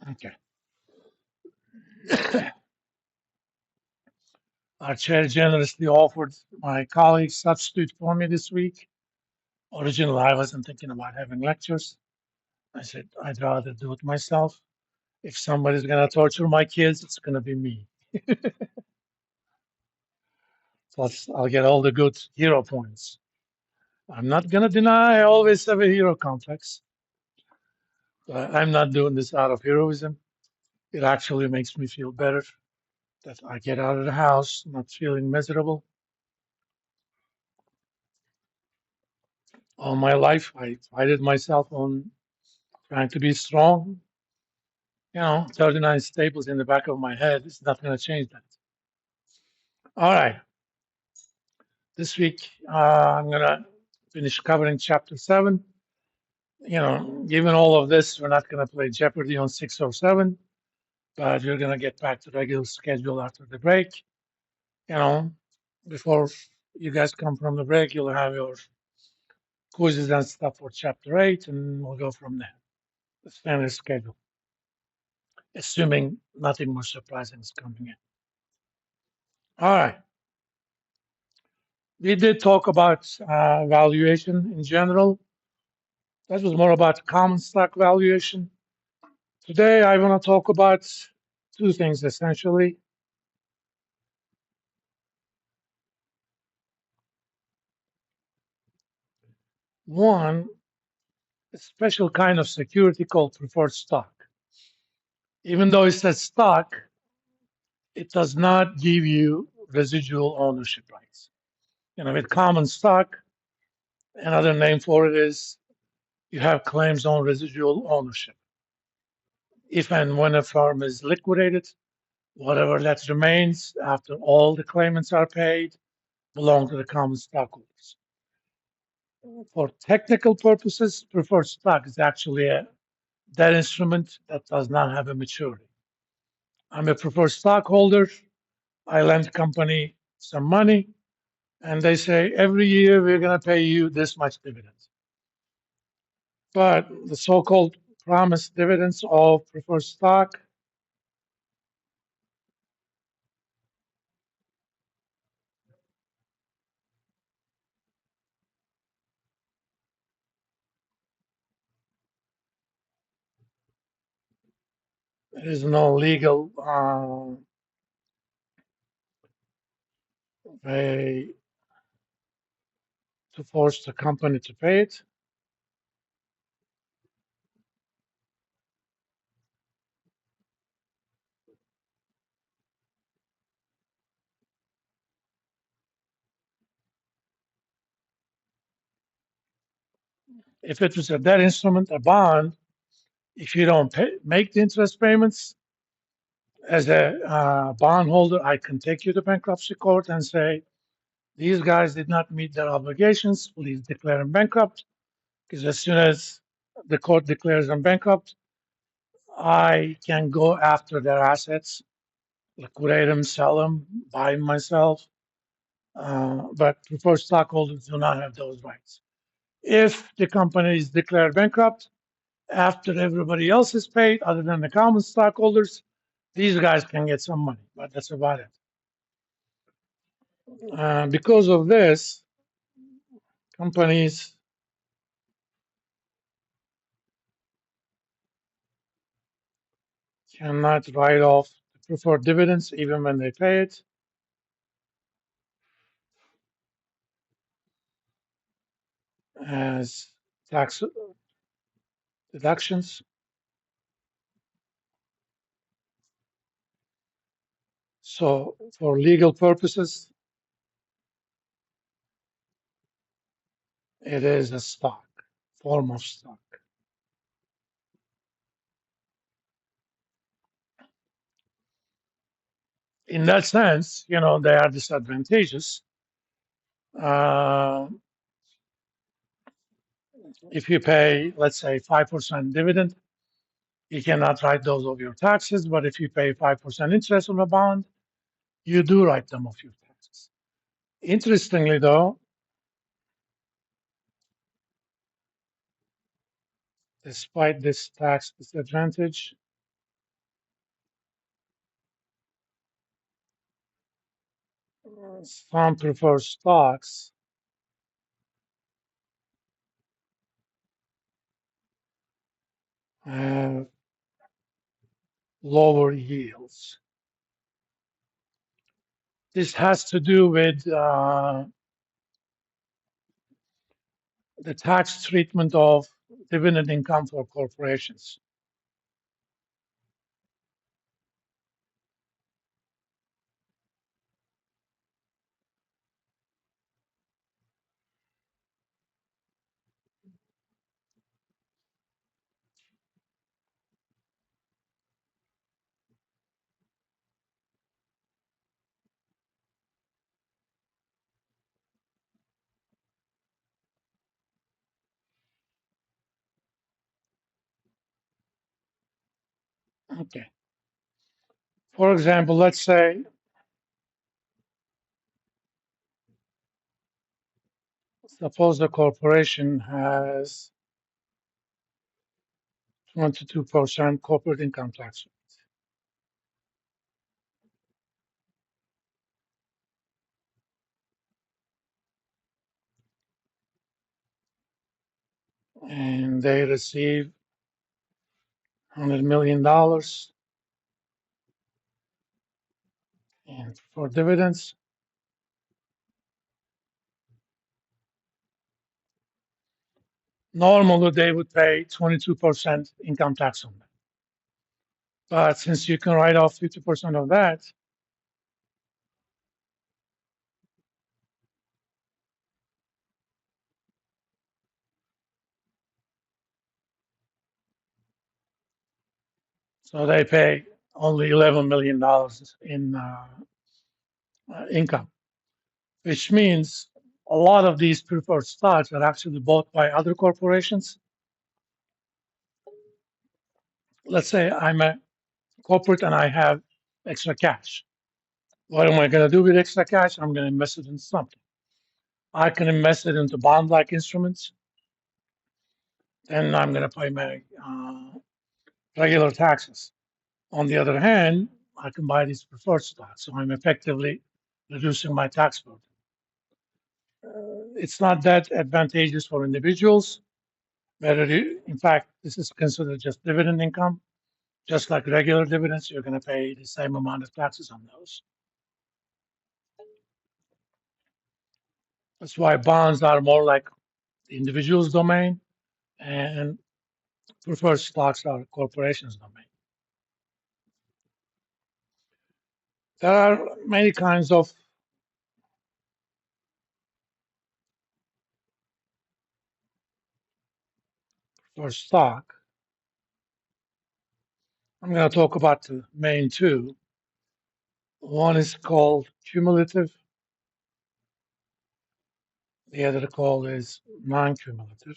Okay. Our chair generously offered my colleague substitute for me this week. Originally, I wasn't thinking about having lectures. I said I'd rather do it myself. If somebody's going to torture my kids, it's going to be me. Plus, I'll get all the good hero points. I'm not going to deny I always have a hero complex. But I'm not doing this out of heroism. It actually makes me feel better that I get out of the house not feeling miserable. All my life, I prided myself on trying to be strong. 39 staples in the back of my head is not going to change that. All right. This week, I'm going to finish covering chapter 7. Given all of this, we're not going to play Jeopardy on 607, but we're going to get back to regular schedule after the break. You know, before you guys come from the break, you'll have your quizzes and stuff for chapter 8, and we'll go from there. The standard schedule, assuming nothing more surprising is coming in. All right. We did talk about valuation in general. That was more about common stock valuation. Today, I want to talk about two things essentially. One, a special kind of security called preferred stock. Even though it says stock, it does not give you residual ownership rights. With common stock, another name for it is you have claims on residual ownership. If and when a firm is liquidated, whatever that remains after all the claimants are paid belong to the common stockholders. For technical purposes, preferred stock is actually a debt instrument that does not have a maturity. I'm a preferred stockholder. I lend company some money, and they say every year we're going to pay you this much dividends. But the so-called promised dividends of preferred stock there is no legal way to force the company to pay it. If it was a debt instrument, a bond, if you don't make the interest payments, as a bondholder, I can take you to bankruptcy court and say, these guys did not meet their obligations. Please declare them bankrupt. Because as soon as the court declares them bankrupt, I can go after their assets, liquidate them, sell them, buy them myself. But preferred stockholders do not have those rights. If the company is declared bankrupt, after everybody else is paid, other than the common stockholders, these guys can get some money, but that's about it. Because of this, companies cannot write off the preferred dividends even when they pay it as tax deductions. So, for legal purposes, it is a stock, form of stock. In that sense, they are disadvantageous. Uh, if you pay, let's say, 5% dividend, you cannot write those off your taxes. But if you pay 5% interest on a bond, you do write them off your taxes. Interestingly, though, despite this tax disadvantage, some preferred stocks have lower yields. This has to do with the tax treatment of dividend income for corporations. Okay. For example, let's say suppose the corporation has 22% corporate income tax rate, and they receive $100 million and for dividends. Normally, they would pay 22% income tax on that. But since you can write off 50% of that, so they pay only $11 million in income, which means a lot of these preferred stocks are actually bought by other corporations. Let's say I'm a corporate and I have extra cash. What am I going to do with extra cash? I'm going to invest it in something. I can invest it into bond-like instruments. Then I'm going to pay my regular taxes. On the other hand, I can buy these preferred stocks, so I'm effectively reducing my tax burden. It's not that advantageous for individuals. In fact, this is considered just dividend income, just like regular dividends. You're going to pay the same amount of taxes on those. That's why bonds are more like the individual's domain, and preferred stocks are corporations' domain. There are many kinds of preferred stock. I'm going to talk about the main two. One is called cumulative. The other call is non-cumulative.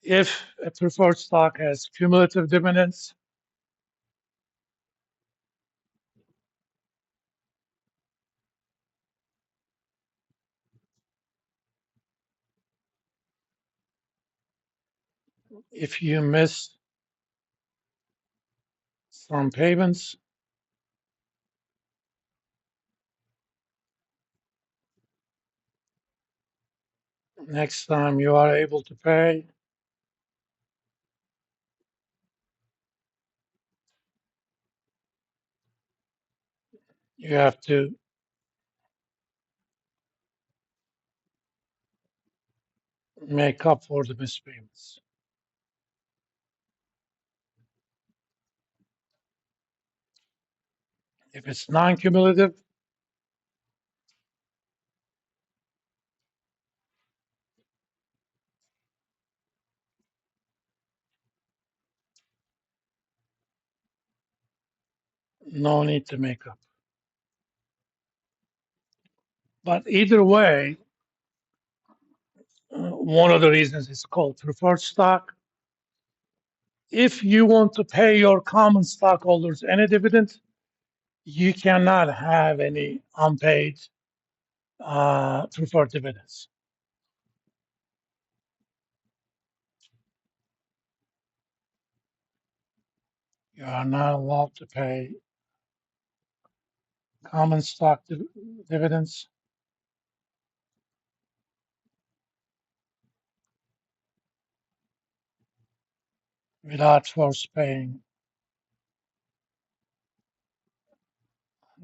If a preferred stock has cumulative dividends, if you miss some payments, next time you are able to pay, you have to make up for the missed payments. If it's non-cumulative, no need to make up. But either way, one of the reasons it's called preferred stock. If you want to pay your common stockholders any dividend, you cannot have any unpaid preferred dividends. You You are not allowed to pay common stock dividends without first paying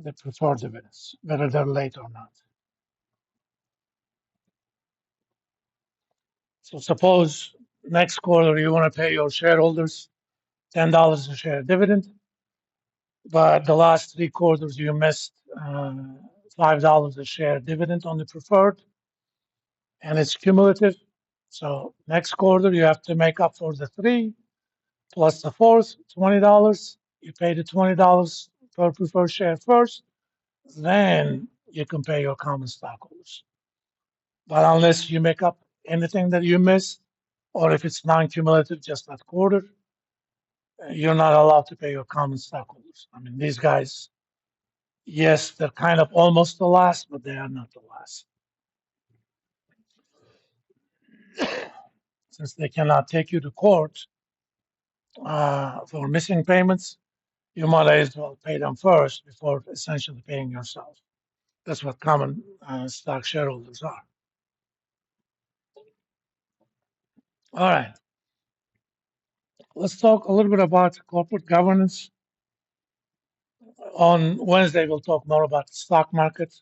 the preferred dividends, whether they're late or not. So suppose next quarter you want to pay your shareholders $10 a share dividend, but the last 3 quarters you missed $5 a share dividend on the preferred, and it's cumulative. So next quarter you have to make up for the three plus the fourth, $20. You pay the $20 per preferred share first, then you can pay your common stockholders. But unless you make up anything that you missed, or if it's non-cumulative, just that quarter, you're not allowed to pay your common stockholders. I mean, these guys, yes, they're kind of almost the last, but they are not the last. Since they cannot take you to court for missing payments, you might as well pay them first before essentially paying yourself. That's what common stock shareholders are. All right. Let's talk a little bit about corporate governance. On Wednesday, we'll talk more about the stock market.